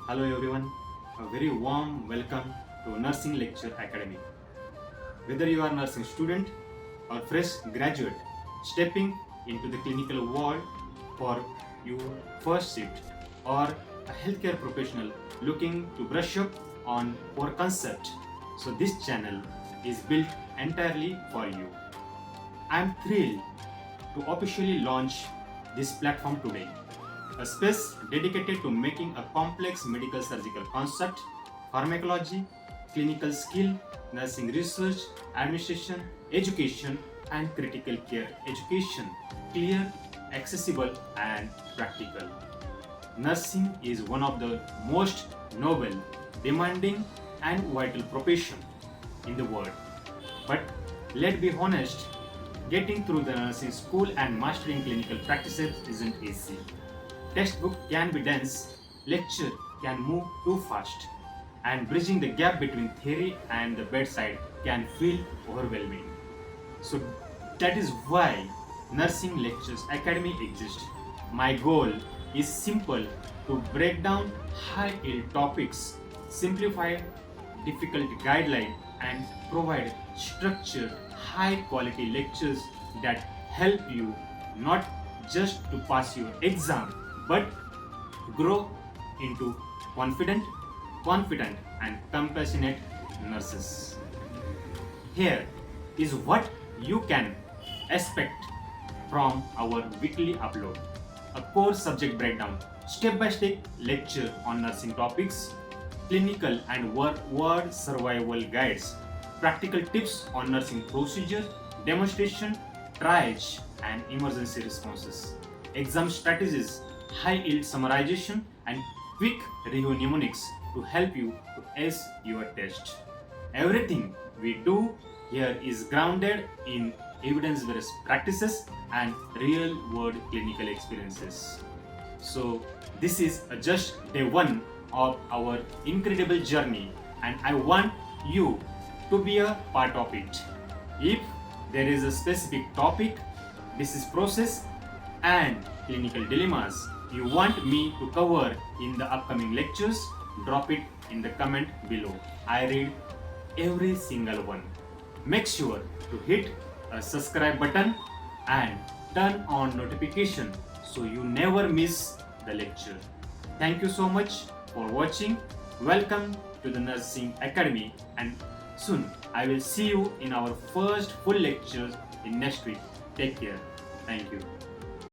Hello everyone, a very warm welcome to Nursing Lecture Academy. Whether you are a nursing student or fresh graduate stepping into the clinical world for your first shift or a healthcare professional looking to brush up on core concept, so this channel is built entirely for you. I am thrilled to officially launch this platform today, a space dedicated to making a complex medical surgical concept, pharmacology, clinical skill, nursing research, administration, education, and critical care education clear, accessible, and practical. Nursing is one of the most noble, demanding, and vital profession in the world. But let's be honest, getting through the nursing school and mastering clinical practices isn't easy. Textbook can be dense, lecture can move too fast, and bridging the gap between theory and the bedside can feel overwhelming. So that is why Nursing Lectures Academy exists. My goal is simple: to break down high-yield topics, simplify difficult guidelines, and provide structured, high-quality lectures that help you not just to pass your exam but grow into confident and compassionate nurses. Here is what you can expect from our weekly upload: a core subject breakdown, step-by-step lecture on nursing topics, clinical and ward survival guides, practical tips on nursing procedure, demonstration, triage, and emergency responses, exam strategies, high-yield summarization, and quick review mnemonics to help you to ace your test. Everything we do here is grounded in evidence-based practices and real-world clinical experiences. So this is just day one of our incredible journey, and I want you to be a part of it. If there is a specific topic, disease process, and clinical dilemmas you want me to cover in the upcoming lectures, drop it in the comment below. I read every single one. Make sure to hit a subscribe button and turn on notification so you never miss the lecture. Thank you so much for watching. Welcome to the Nursing Academy, and soon I will see you in our first full lecture in next week. Take care. Thank you.